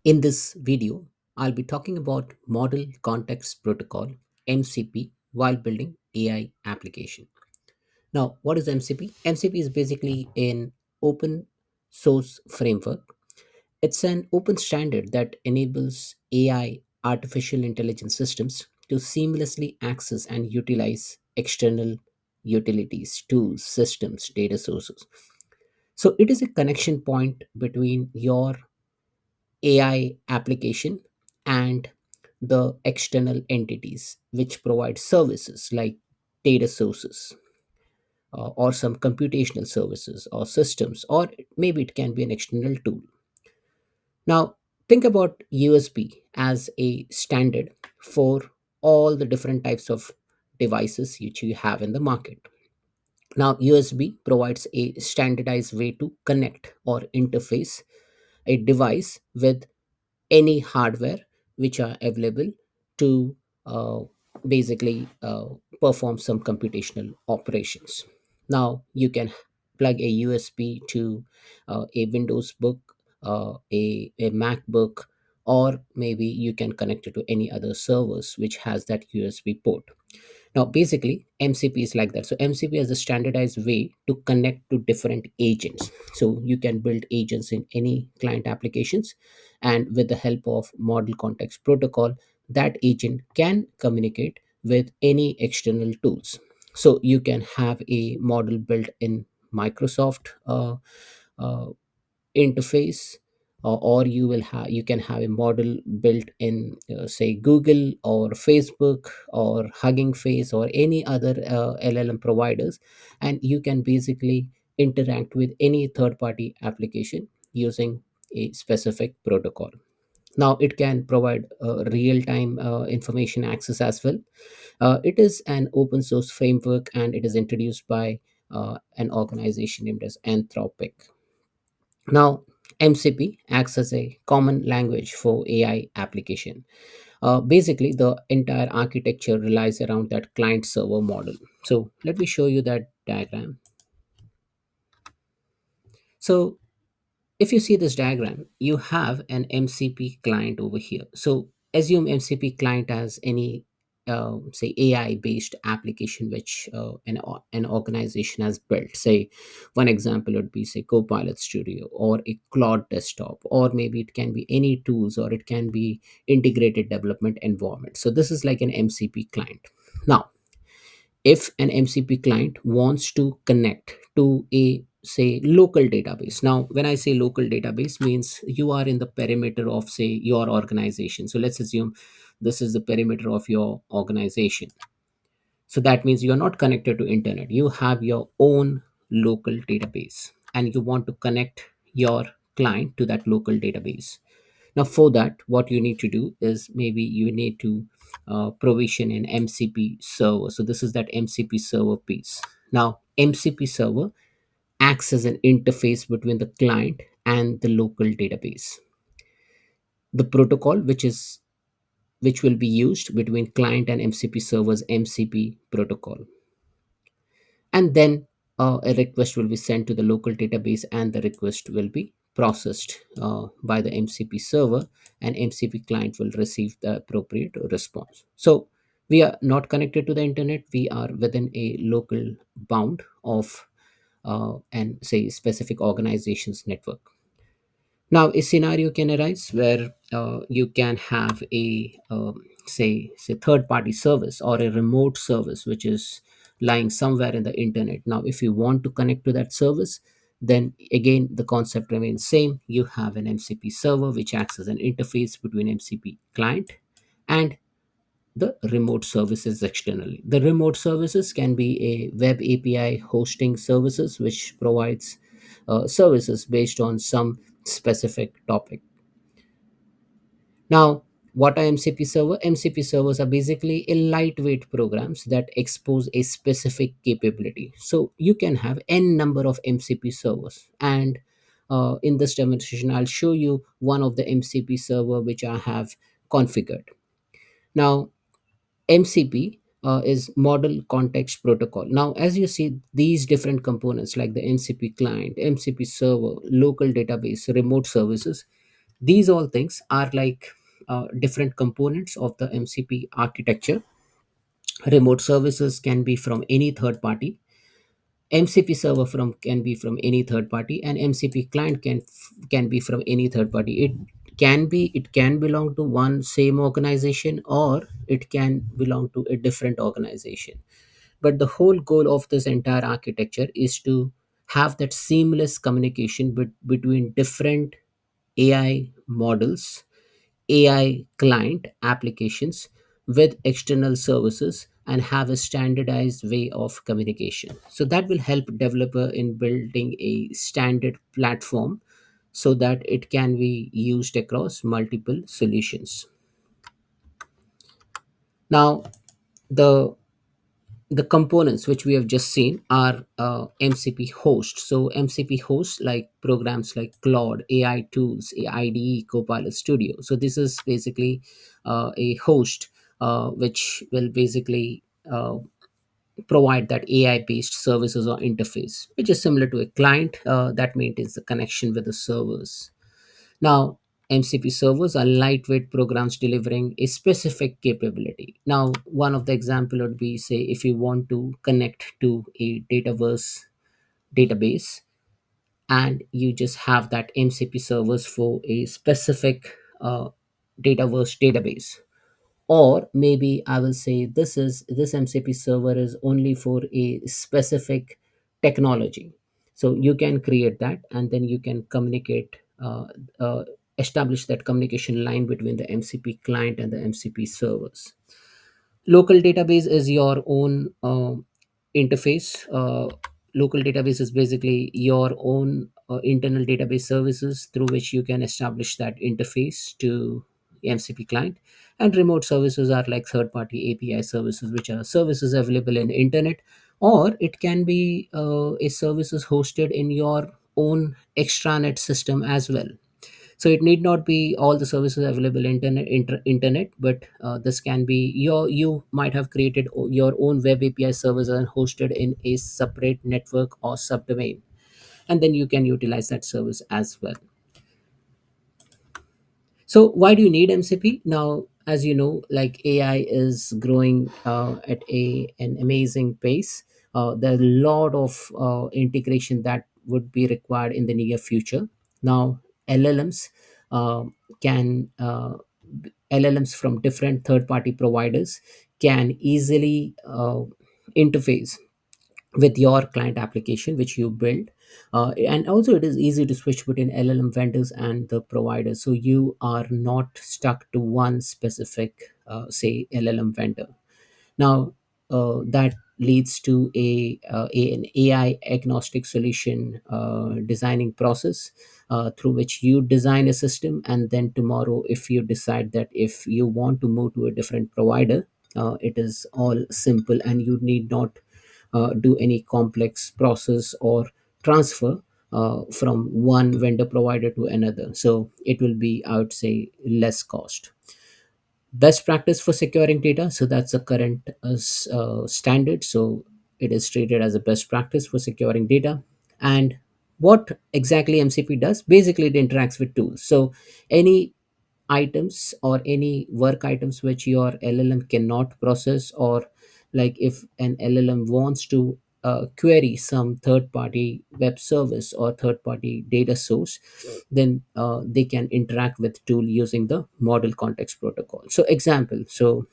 In this video, I'll be talking about Model Context Protocol MCP while building AI application. Now, what is MCP? MCP is basically an open source framework. It's an open standard that enables AI artificial intelligence systems to seamlessly access and utilize external utilities, tools, systems, data sources. So it is a connection point between your AI application and the external entities which provide services like data sources or some computational services or systems, or maybe it can be an external tool. Now, think about USB as a standard for all the different types of devices which you have in the market. Now, USB provides a standardized way to connect or interface a device with any hardware which are available to uh, basically perform some computational operations. Now you can plug a USB to a Windows book, a MacBook, or maybe you can connect it to any other servers which has that USB port. Now, basically, MCP is like that. So, MCP is a standardized way to connect to different agents. So, you can build agents in any client applications, and with the help of Model Context Protocol, that agent can communicate with any external tools. So, you can have a model built in Microsoft interface, or you can have a model built in say Google or Facebook or Hugging Face or any other LLM providers, and you can basically interact with any third party application using a specific protocol. Now it can provide real time information access as well. It is an open source framework, and it is introduced by an organization named as Anthropic. Now, MCP acts as a common language for AI application. Basically, the entire architecture relies around that client server model. So, let me show you that diagram. So, if you see this diagram, you have an MCP client over here. So assume MCP client as any say AI based application which an organization has built. Say one example would be say Copilot Studio or a Claude desktop, or maybe it can be any tools, or it can be integrated development environment. So this is like an MCP client. Now if an MCP client wants to connect to a say local database. Now when I say local database, means you are in the perimeter of say your organization. So let's assume this is the perimeter of your organization. So that means you are not connected to internet, you have your own local database, and you want to connect your client to that local database. Now, for that, what you need to do is maybe you need to provision an MCP server. So, this is that MCP server piece. Now, MCP server acts as an interface between the client and the local database. The protocol, which will be used between client and MCP servers, MCP protocol, and then a request will be sent to the local database, and the request will be processed by the MCP server, and MCP client will receive the appropriate response. So we are not connected to the internet, we are within a local bound of and say specific organization's network. Now, a scenario can arise where you can have a say third party service or a remote service which is lying somewhere in the internet. Now, if you want to connect to that service, then again the concept remains same. You have an MCP server which acts as an interface between MCP client and the remote services externally. The remote services can be a web API hosting services which provides services based on some specific topic. Now, what are MCP server? MCP servers are basically a lightweight programs that expose a specific capability. So you can have n number of MCP servers, and in this demonstration, I'll show you one of the MCP server which I have configured. Now, MCP is Model Context Protocol. Now, as you see, these different components like the MCP client, MCP server, local database, remote services, These all things are like different components of the MCP architecture. Remote services can be from any third party. MCP server from can be from any third party, and MCP client can be from any third party. It can belong to one same organization, or it can belong to a different organization. But the whole goal of this entire architecture is to have that seamless communication between different AI models, AI client applications with external services, and have a standardized way of communication. So that will help developer in building a standard platform so that it can be used across multiple solutions. Now, the the components which we have just seen are MCP host. So MCP host like programs like Claude, AI tools, IDE, Copilot Studio. So this is basically a host which will basically provide that AI based services or interface, which is similar to a client that maintains the connection with the servers. Now, MCP servers are lightweight programs delivering a specific capability. Now, one of the example would be, say, if you want to connect to a Dataverse database, and you just have that MCP servers for a specific Dataverse database. Or maybe I will say this MCP server is only for a specific technology. So you can create that, and then you can communicate, uh, establish that communication line between the MCP client and the MCP servers. Local database is your own interface. Local database is basically your own internal database services through which you can establish that interface to MCP client. And remote services are like third party API services, which are services available in internet, or it can be a services hosted in your own extranet system as well. So it need not be all the services available internet, but this can be you might have created your own web API servers and hosted in a separate network or subdomain, and then you can utilize that service as well. So why do you need MCP now? As you know, like AI is growing at an amazing pace. There's a lot of integration that would be required in the near future. Now, LLMs uh, can LLMs from different third-party providers can easily interface with your client application which you build, and also it is easy to switch between LLM vendors and the providers, so you are not stuck to one specific say LLM vendor. Now, that leads to an AI agnostic solution designing process through which you design a system, and then tomorrow, if you decide that if you want to move to a different provider, it is all simple and you need not do any complex process or transfer from one vendor provider to another. So it will be, I would say, less cost. Best practice for securing data, so that's a current standard, so it is treated as a best practice for securing data. And what exactly MCP does, basically it interacts with tools. So any items or any work items which your LLM cannot process, or like if an LLM wants to query some third party web service or third party data source, then they can interact with tool using the model context protocol. So example, so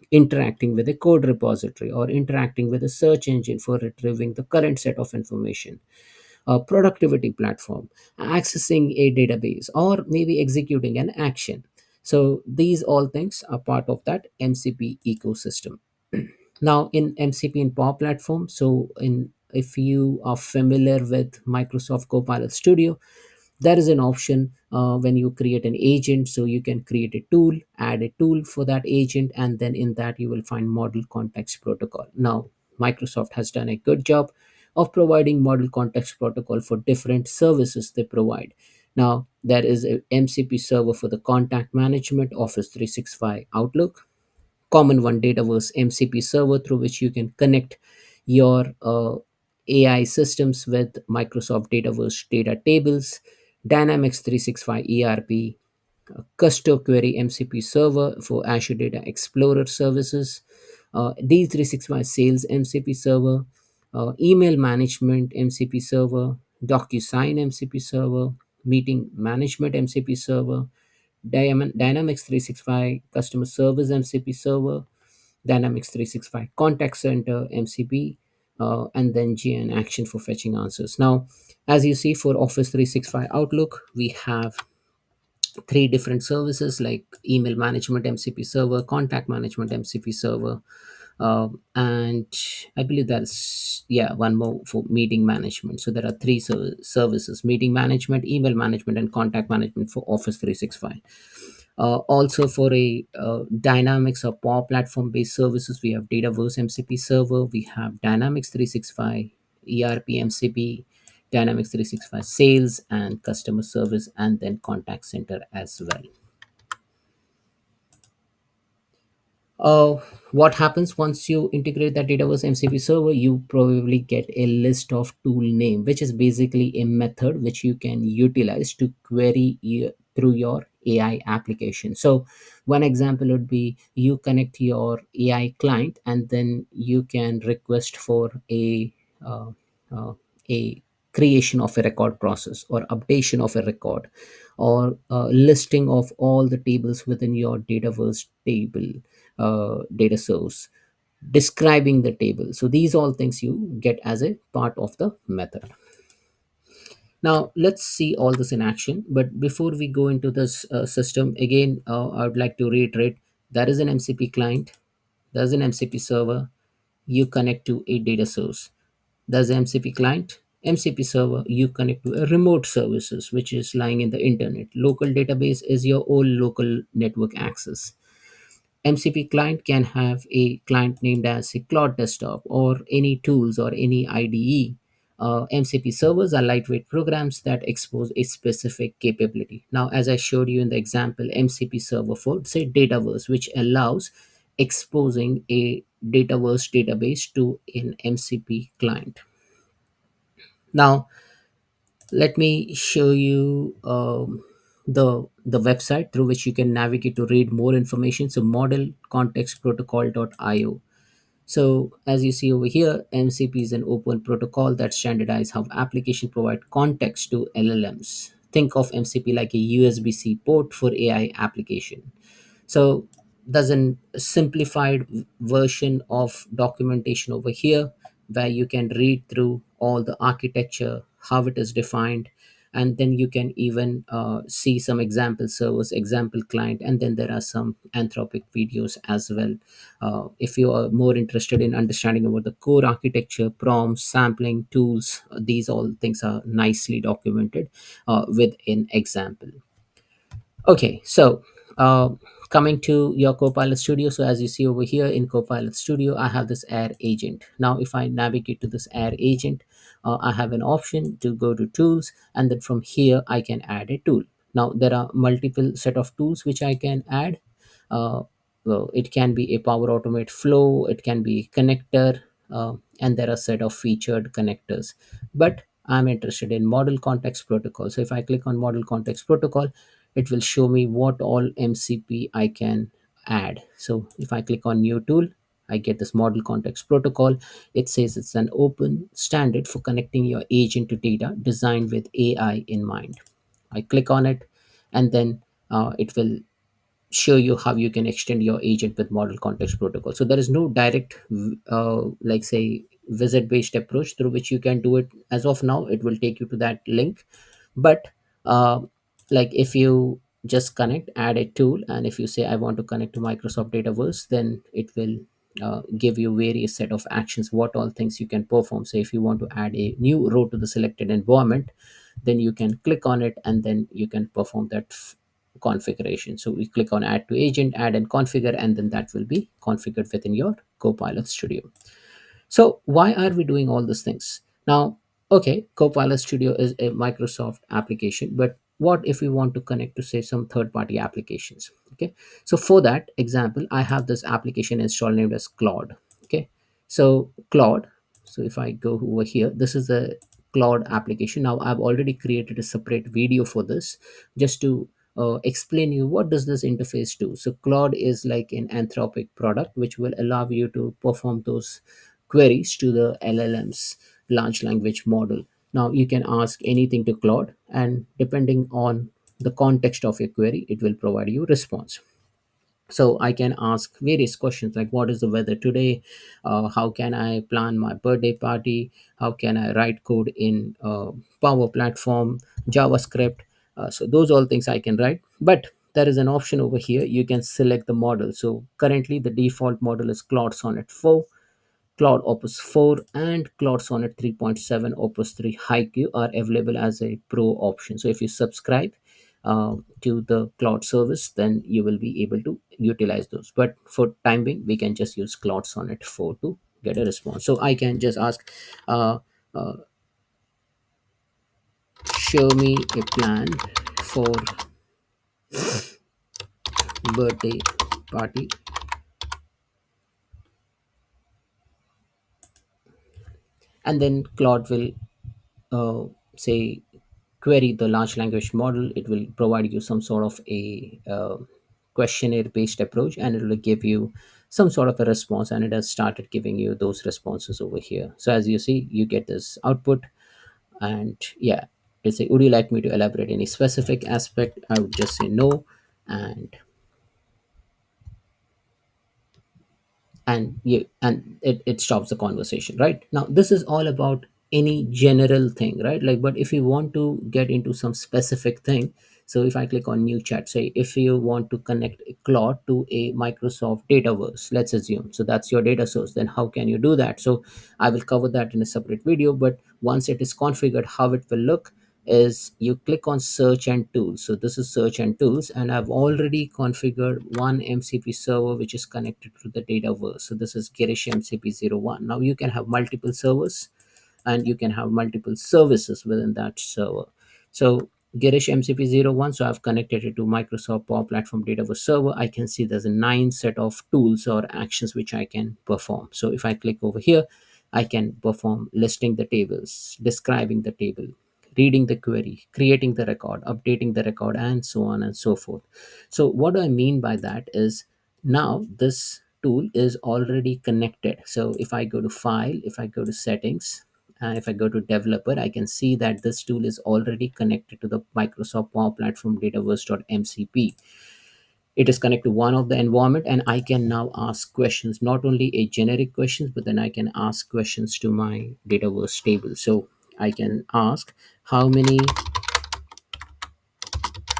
interacting with a code repository or interacting with a search engine for retrieving the current set of information, a productivity platform, accessing a database, or maybe executing an action. So these all things are part of that MCP ecosystem. Now in MCP in Power Platform, so in if you are familiar with Microsoft Copilot Studio, there is an option when you create an agent, so you can create a tool, add a tool for that agent, and then in that you will find model context protocol. Now Microsoft has done a good job of providing model context protocol for different services they provide. Now there is a MCP server for the contact management, Office 365, Outlook. Common one, Dataverse MCP server, through which you can connect your AI systems with Microsoft Dataverse data tables. Dynamics 365 ERP, Custom Query MCP Server for Azure Data Explorer services, D365 Sales MCP Server, Email Management MCP Server, DocuSign MCP Server, Meeting Management MCP Server, Dynamics 365 Customer Service MCP Server, Dynamics 365 Contact Center MCP, and then GN Action for fetching answers. Now, as you see for Office 365 Outlook, we have three different services like email management MCP server, contact management MCP server, and I believe that's, yeah, one more for meeting management. So there are three services: meeting management, email management, and contact management for Office 365. Also for a Dynamics or Power Platform based services, we have Dataverse MCP server, we have Dynamics 365 ERP MCP, Dynamics 365 Sales and Customer Service, and then Contact Center as well. uh, what happens once you integrate that Dataverse MCP server? You probably get a list of tool name, which is basically a method which you can utilize to query through your AI application. So one example would be you connect your AI client, and then you can request for uh, uh, a creation of a record process or updation of a record, or listing of all the tables within your Dataverse table data source, describing the table. So these all things you get as a part of the method. Now let's see all this in action. But before we go into this system again, I would like to reiterate: there is an MCP client, there's an MCP server. You connect to a data source. There's an MCP client, MCP server. You connect to a remote services which is lying in the internet. Local database is your own local network access. MCP client can have a client named as a Claude desktop or any tools or any IDE. MCP servers are lightweight programs that expose a specific capability. Now, as I showed you in the example, MCP server for say Dataverse, which allows exposing a Dataverse database to an MCP client. Now, let me show you the website through which you can navigate to read more information. So modelcontextprotocol.io. So as you see over here, MCP is an open protocol that standardizes how application provide context to LLMs. Think of MCP like a USB-C port for AI application. So there's a simplified version of documentation over here where you can read through all the architecture, how it is defined, and then you can even see some example servers, example client, and then there are some Anthropic videos as well. If you are more interested in understanding about the core architecture, prompts, sampling, tools, these all things are nicely documented with an example. Okay, so coming to your Copilot Studio. So as you see over here in Copilot Studio, I have this Air agent. Now, if I navigate to this Air agent, I have an option to go to tools, and then from here I can add a tool. Now there are multiple set of tools which I can add. Uh, well, it can be a Power Automate flow, it can be connector, and there are set of featured connectors. But I'm interested in Model Context Protocol. So if I click on Model Context Protocol, it will show me what all MCP I can add. So if I click on new tool, I get this Model Context Protocol. It says it's an open standard for connecting your agent to data designed with AI in mind. I click on it, and then it will show you how you can extend your agent with Model Context Protocol. So there is no direct like say visit based approach through which you can do it. As of now, it will take you to that link. But uh, like if you just connect, add a tool, and if you say I want to connect to Microsoft Dataverse, then it will give you various set of actions, what all things you can perform. So if you want to add a new row to the selected environment, then you can click on it, and then you can perform that configuration. So we click on add to agent, add and configure, and then that will be configured within your Copilot Studio. So why are we doing all these things now? Okay, Copilot Studio is a Microsoft application, but what if we want to connect to say some third party applications? Okay, so for that example, I have this application installed named as Claude. Okay, so Claude, so if I go over here, this is the Claude application. Now I've already created a separate video for this, just to explain you what does this interface do. So Claude is like an Anthropic product which will allow you to perform those queries to the LLMs, large language model. Now you can ask anything to Claude, and depending on the context of your query, it will provide you response. So I can ask various questions like what is the weather today, how can I plan my birthday party, how can I write code in Power Platform, JavaScript. So those all things I can write, but there is an option over here. You can select the model. So currently the default model is Claude Sonnet 4, Claude Opus 4, and Claude Sonnet 3.7 Opus 3 Haiku are available as a pro option. So if you subscribe to the Claude service, then you will be able to utilize those. But for time being, we can just use Claude Sonnet 4 to get a response. So I can just ask, uh, uh, show me a plan for birthday party, and then Claude will say query the large language model. It will provide you some sort of a questionnaire based approach, and it will give you some sort of a response, and it has started giving you those responses over here. So as you see, you get this output. And yeah, it say, would you like me to elaborate any specific aspect? I would just say no. And it stops the conversation. Right now, this is all about any general thing, right? Like, but if you want to get into some specific thing, so if I click on new chat, say if you want to connect a Claude to a Microsoft Dataverse, let's assume, so that's your data source, then how can you do that? So I will cover that in a separate video. But once it is configured, how it will look is you click on search and tools. So this is search and tools, and I've already configured one MCP server which is connected to the Dataverse. So this is Girish MCP 01. Now you can have multiple servers, and you can have multiple services within that server. So Girish MCP 01, so I've connected it to Microsoft Power Platform Dataverse server. I can see there's a 9 set of tools or actions which I can perform. So if I click over here, I can perform listing the tables, describing the table, reading the query, creating the record, updating the record, and so on and so forth. So what do I mean by that is, now this tool is already connected. So if I go to file, if I go to settings, and if I go to developer, I can see that this tool is already connected to the Microsoft Power Platform Dataverse.mcp. It is connected to one of the environment, and I can now ask questions, not only a generic questions, but then I can ask questions to my Dataverse table. So I can ask how many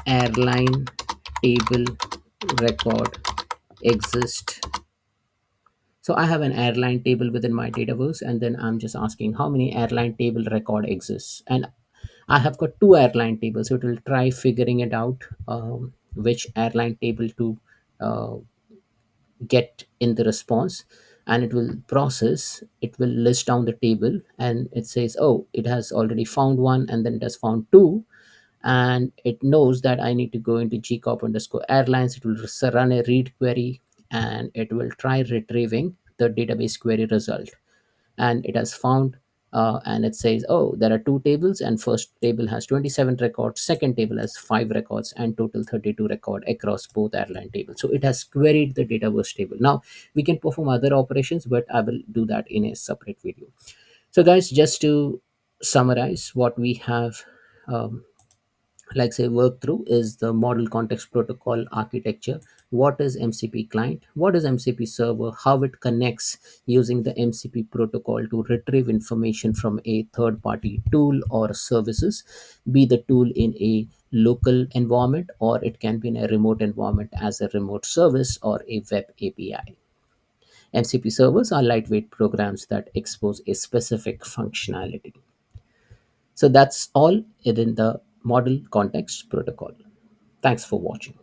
airline table record exist. So I have an airline table within my Dataverse, and then I'm just asking how many airline table record exists. And I have got two airline tables, so it will try figuring it out, which airline table to uh, get in the response, and it will process, it will list down the table, and it says, oh, it has already found one, and then it has found two, and it knows that I need to go into gcorp_airlines. It will run a read query, and it will try retrieving the database query result. And it has found, and it says, oh, there are two tables, and first table has 27 records, second table has 5 records, and total 32 record across both airline tables. So it has queried the Dataverse table. Now we can perform other operations, but I will do that in a separate video. So guys, just to summarize what we have, um, like say work through, is the model context protocol architecture. What is MCP client, what is MCP server, how it connects using the MCP protocol to retrieve information from a third party tool or services, be the tool in a local environment, or it can be in a remote environment as a remote service or a web API. MCP servers are lightweight programs that expose a specific functionality. So that's all within the model context protocol. Thanks for watching.